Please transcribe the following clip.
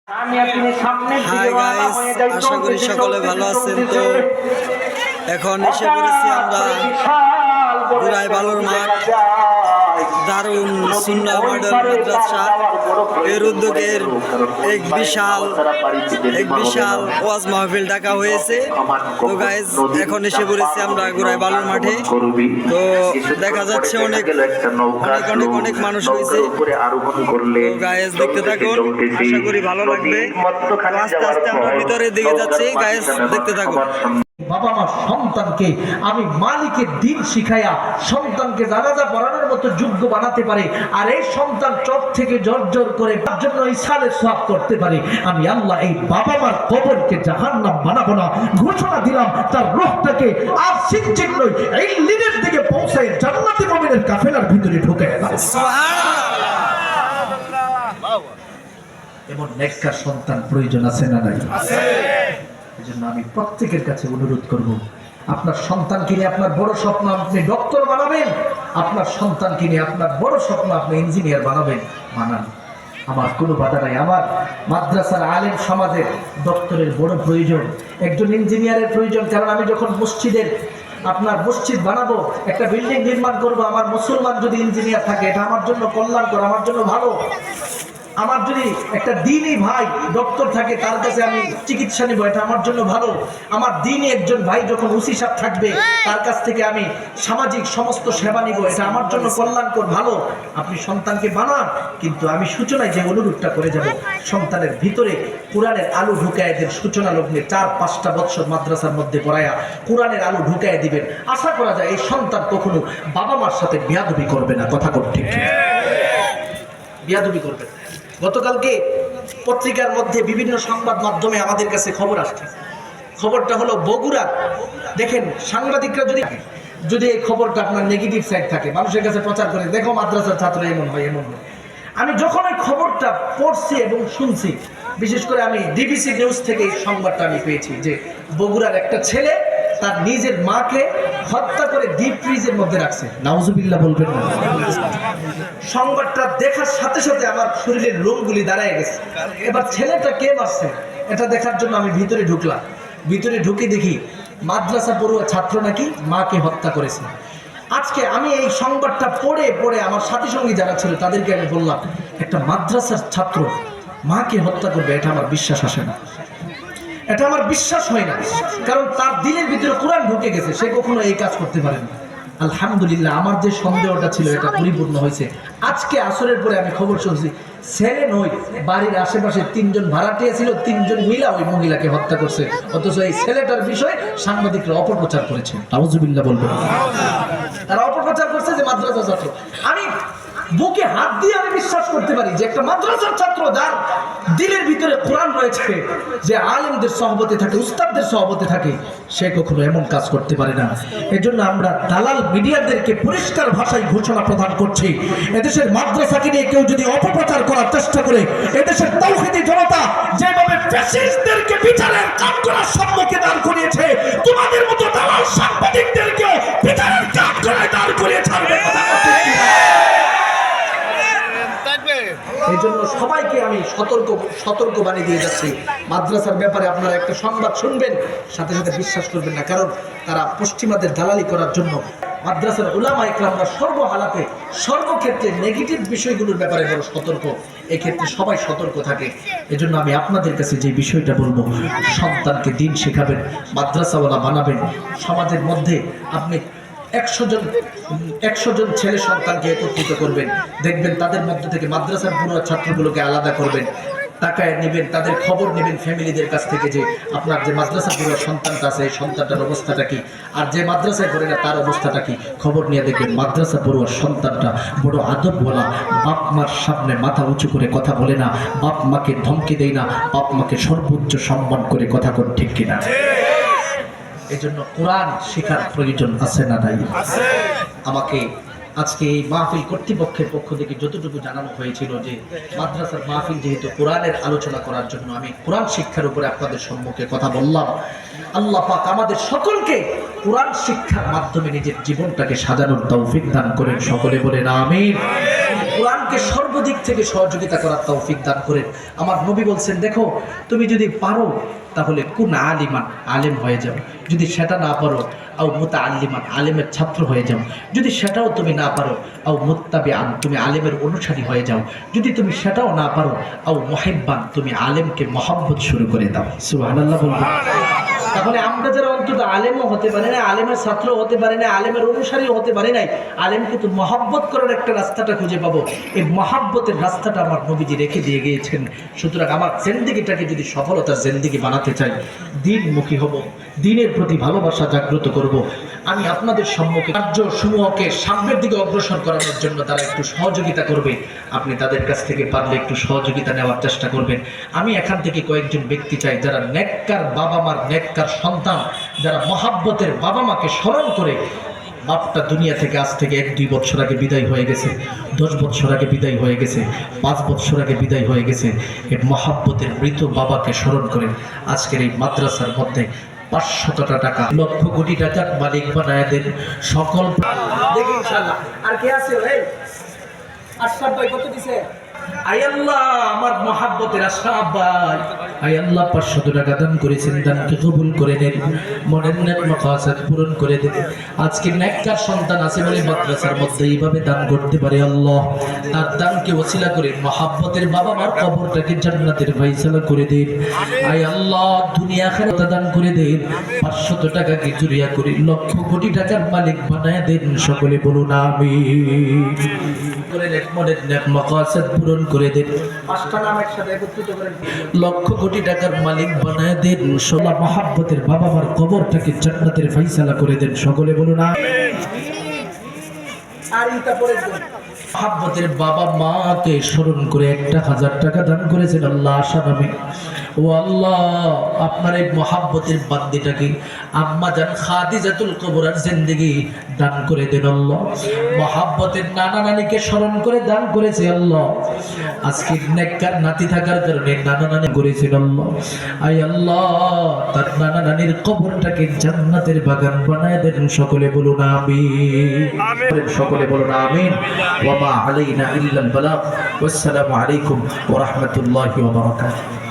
Hi guys, আশা করি সকলে ভালো আছেন। তো এখন এসে পড়েছি আমরা গুড়াই বালুর মাঠ দারুন সুন্নাহ মডেল মাদ্রাসা এর উদ্যোগের এক বিশাল ওয়াজ মাহফিল ডাকা হয়েছে। তো গাইস, এখন এসে পড়েছি আমরা গুড়াই বালুর মাঠে। তো দেখা যাচ্ছে অনেক মানুষ হয়েছে। তো গাইস, দেখতে থাকুন, আশা করি ভালো লাগবে। আস্তে আস্তে আমরা ভিতরের দিকে যাচ্ছি। গাইস, দেখতে থাকুন। বাবা মা সন্তানকে আমি মালিকের দিন শিখাইয়া সন্তানকে জানাজা পড়ানোর মতো যোগ্য বানাতে পারে, আর এই সন্তান চোখ থেকে জর্জর করে তার জন্য ইসালের সওয়াব করতে পারে, আমি আল্লাহ এই বাবা মার কবরকে জাহান্নাম বানাবো না। ঘোষণা দিলাম তার রূহটাকে আর সিনচিন নই এই লিনের দিকে পৌঁছায় জান্নাতি মুমিনের কাফেলার ভিতরে ঢুকায় দাও। সুবহানাল্লাহ। এমন নেককার সন্তান প্রয়োজন আছে না নাই? আছে। এজন্য আমি প্রত্যেকের কাছে অনুরোধ করব, আপনার সন্তানকে নিয়ে আপনার বড় স্বপ্ন আপনি ডক্টর বানাবেন, আপনার সন্তানকে নিয়ে আপনার বড় স্বপ্ন আপনি ইঞ্জিনিয়ার বানাবেন, বানান। আমার কোনো বাধা নাই। আমার মাদ্রাসার আলেম সমাজের ডক্টরের বড় প্রয়োজন, একজন ইঞ্জিনিয়ারের প্রয়োজন। কারণ আমি যখন আপনার মসজিদ বানাবো, একটা বিল্ডিং নির্মাণ করব, আমার মুসলমান যদি ইঞ্জিনিয়ার থাকে এটা আমার জন্য কল্যাণকর, আমার জন্য ভালো। আমার যদি একটা দিনই ভাই ডক্টর থাকে, তার কাছে আমি চিকিৎসা নিব, এটা আমার জন্য ভালো। আমার দিনই একজন ভাই যখন ওসি সাহেব থাকবে, তার কাছ থেকে আমি সামাজিক সমস্ত সেবা নিব, এটা আমার জন্য কল্যাণকর, ভালো। আপনি সন্তানকে বানান, কিন্তু আমি সূচনায় যে অনুরোধটা করে যাব, সন্তানের ভিতরে কোরআনের আলো ঢুকায় দেন। সূচনা লগ্নে 4-5টা বছর মাদ্রাসার মধ্যে পড়ায়া কোরআনের আলো ঢুকায় দিবেন। আশা করা যায় এই সন্তান কখনো বাবা মার সাথে বিয়াদবি করবে না। কথা ঠিক বিয়াদবি করবে না। গতকালকে পত্রিকার মধ্যে বিভিন্ন সংবাদ মাধ্যমে আমাদের কাছে খবর আসছে। খবরটা হলো বগুড়া। দেখেন, সাংবাদিকরা যদি এই খবরটা আপনার নেগেটিভ সাইড থাকে, মানুষের কাছে প্রচার করে, দেখো মাদ্রাসার ছাত্র এমন হয়। আমি যখন ওই খবরটা পড়ছি এবং শুনছি, বিশেষ করে আমি ডিবিসি নিউজ থেকে এই সংবাদটা আমি পেয়েছি যে বগুড়ার একটা ছেলে তার নিজের মাকে হত্যা করে ডিপ ফ্রিজের মধ্যে রাখছে। নাউজুবিল্লাহ বলবেন না। সংবাদটা দেখার সাথে সাথে আমার শরীরের লোমগুলি দাঁড়ায় গেছে। এবার ছেলেটা কে মারছে এটা দেখার জন্য আমি ভিতরে ঢুকলাম। ভিতরে ঢুকে দেখি মাদ্রাসা পড়ুয়া ছাত্র নাকি মাকে হত্যা করেছে। আজকে আমি এই সংবাদটা পড়ে আমার সাথী সঙ্গী যারা ছিল তাদেরকে আমি বললাম, একটা মাদ্রাসার ছাত্র মাকে হত্যা করবে, এটা আমার বিশ্বাস আসে না, এটা আমার বিশ্বাস হয় না। কারণ তার দিলের ভিতরে কোরআন ঢুকে গেছে, সে কখনো এই কাজ করতে পারে না। আলহামদুলিল্লাহ, আমার যে সন্দেহটা ছিল এটা পরিপূর্ণ হয়েছে। আজকে আসরের পরে আমি খবর শুনছি, ছেলে নয়, বাড়ির আশেপাশে 3জন ভাড়াটিয়া ছিল, 3জন মিলা ওই মহিলাকে হত্যা করছে। অথচ এই ছেলেটার বিষয়ে সাংবাদিকরা অপপ্রচার করেছে। নাউজুবিল্লাহ বলবেন, তারা অপপ্রচার করছে যে মাদ্রাসা ছাত্র। আমি বুকে হাত দিয়ে আমি বিশ্বাস করতে পারি যে একটা মাদ্রাসার ছাত্র যার দিলের ভিতরে কোরআন রয়েছে, যে আলেমদের সহবতে থাকে, উস্তাদদের সহবতে থাকে, সে কখনো এমন কাজ করতে পারে না। এজন্য আমরা দালাল মিডিয়াদেরকে পরিষ্কার ভাষায় ঘোষণা প্রদান করছি, এদেশের মাদ্রাসাকে নিয়ে কেউ যদি অপপ্রচার করার চেষ্টা করে, এদেশের তাওহীদি জনতা যেভাবে ফ্যাসিস্টদেরকে বিচারের কাঠগড়ার সম্মুখে দাঁড় করিয়েছে, তোমাদের মতো দালাল সাংবাদিকদেরকেও বিচারের কাঠগড়ায় দাঁড় করিয়ে ছাড়বে। এই জন্য সবাইকে আমি সতর্ক বানিয়ে দিয়ে যাচ্ছি, মাদ্রাসার ব্যাপারে আপনারা একটা সংবাদ শুনবেন, সাথে সাথে বিশ্বাস করবেন না। কারণ তারা পশ্চিমাদের দালালি করার জন্য মাদ্রাসার উলামা ইকরামরা সর্বহালাতে সর্বক্ষেত্রে নেগেটিভ বিষয়গুলোর ব্যাপারে বড় সতর্ক। এক্ষেত্রে সবাই সতর্ক থাকে। এজন্য আমি আপনাদের কাছে যে বিষয়টা বলবো, সন্তানকে দিন শেখাবেন, মাদ্রাসাওয়ালা বানাবেন। সমাজের মধ্যে আপনি 100 জন ছেলে সন্তানকে একত্রিত করবেন, দেখবেন তাদের মধ্যে থেকে মাদ্রাসার পুরো ছাত্রগুলোকে আলাদা করবেন, টাকায় নেবেন, তাদের খবর নেবেন ফ্যামিলিদের কাছ থেকে যে আপনার যে মাদ্রাসা পুরো সন্তানটা আছে এই সন্তানটার অবস্থাটা কি, আর যে মাদ্রাসায় পড়ে না তার অবস্থাটা কি। খবর নিয়ে দেখবেন মাদ্রাসা পড়ুয়ার সন্তানটা বড় আদব বলা, বাপ মার সামনে মাথা উঁচু করে কথা বলে না, বাপ মাকে ধমকি দেয় না, বাপ মাকে সর্বোচ্চ সম্মান করে কথা কর, ঠিক কিনা? এই জন্য কোরআন শেখার প্রয়োজন আছে না নাই? আমাকে আজকে এই মাহফিল কর্তৃপক্ষের পক্ষ থেকে যতটুকু জানানো হয়েছিল যে মাদ্রাসার মাহফিল যেহেতু কোরআনের আলোচনা করার জন্য, আমি কোরআন শিক্ষার উপরে আপনাদের সম্মুখে কথা বললাম। আল্লাহ পাক আমাদের সকলকে কোরআন শিক্ষার মাধ্যমে নিজের জীবনটাকে সাজানোর তৌফিক দান করেন। সকলে বলেন আমিন। কোরআন আমাকে সর্বদিক থেকে সহযোগিতা করার তৌফিক দান করেন। আমার নবী বলছেন, দেখো তুমি যদি পারো তাহলে কুন আলিমান, আলেম হয়ে যাও। যদি সেটা না পারো আও মুতাআল্লিমান, আলেমের ছাত্র হয়ে যাও। যদি সেটাও তুমি না পারো আও মুত্তাবিআন, তুমি আলেমের অনুসারী হয়ে যাও। যদি তুমি সেটাও না পারো আও মুহিব্বান, তুমি আলেমকে মহব্বত শুরু করে দাও। সুবহানাল্লাহ বলবেন। তাহলে আমরা যারা অন্তত আলেমও হতে পারি না, আলেমের ছাত্র হতে পারি না, আলেমের অনুসারীও হতে পারি নাই, আলেম কিন্তু মহব্বত করার একটা রাস্তাটা খুঁজে পাবো। এই মহব্বতের রাস্তাটা আমার নবীজি রেখে দিয়ে গিয়েছেন। সুতরাং আমার জিন্দেগিটাকে যদি সফলতার জিন্দেগি বানাতে চাই, দিনমুখী হব, দিনের প্রতি ভালোবাসা জাগ্রত করব, আমি আপনাদের সম্মুখে কার্যসমূহকে সামনের দিকে অগ্রসর করানোর জন্য তারা একটু সহযোগিতা করবে, আপনি তাদের কাছ থেকে পারলে একটু সহযোগিতা নেওয়ার চেষ্টা করবেন। আমি এখান থেকে কয়েকজন ব্যক্তি চাই যারা নেককার বাবা মার নেককার সন্তান, যারা মহাব্বতের বাবা মাকে স্মরণ করে, বাপটা দুনিয়া থেকে আজ থেকে 1-2 বছর আগে বিদায় হয়ে গেছে, 10 বছর আগে বিদায় হয়ে গেছে, 5 বছর আগে বিদায় হয়ে গেছে, এই মহাব্বতের মৃত বাবাকে স্মরণ করেন। আজকের এই মাদ্রাসার মধ্যে 500 টাকা, লক্ষ কোটি টাকার মালিক বানায় দেন সকল। দেখি ইনশাআল্লাহ। আর কে আছে ভাই? আশরাফ ভাই কত দিছে? আয় আল্লাহ, আমার মহাব্বতের আশরাফ ভাই, আয় আল্লাহ 500 টাকা দান করেছেন, দানকে কবুল করে নেন, মনের নেক মাকাসাদ পূরণ করে দেন। আজকে নেককার সন্তান আছে বলে মাদ্রাসার মধ্যে এইভাবে দান করতে পারে। আল্লাহ তার দানকে ওসিলা করে মহাব্বতের বাবা মার কবরটাকে জান্নাতের ফায়সালা করে দেন। আয় আল্লাহ দুনিয়া আখিরাত দান করে দেন। 500 টাকাকে জুরিয়া করে লক্ষ কোটি টাকার মালিক বানায় দেন। সকলে বলুন আমিন। করে নেক মনের নেক মাকাসাদ পূরণ করে দেন। 5টা নাম একসাথে একত্রিত করেন। লক্ষ কোটি টাকার মালিক বানায় দেন। সোলা মহাব্বতের বাবা মার কবরটাকে জান্নাতের ফায়সালা করে দেন। সকলে বলুন আমিন। আর ইটা পরে মহাব্বতের বাবা মাকে স্মরণ করে 1000 টাকা দান করেছেন আল্লাহ আশা নামে। ও আল্লাহ, আপনার এই মহাব্বতের বান্দিটাকে আম্মা জান খাদিজাতুল কুবরার জিন্দেগি দান করে দেন আল্লাহ। মহাব্বতের নানা নানিকে স্মরণ করে দান করেছে আল্লাহ। আজকে নেককার নাতি থাকার কারণে নানা নানি করেছেন আল্লাহ। আয় আল্লাহ তার নানা নানির কবরটাকে জান্নাতের বাগান বানায় দেন। সকলে বলুন আমিন। সকলে বলুন আমিন। ওয়া মা আলাইনা ইল্লাল বালাগ। ওয়াসসালামু আলাইকুম ওয়া রাহমাতুল্লাহি ওয়া বারাকাতুহু।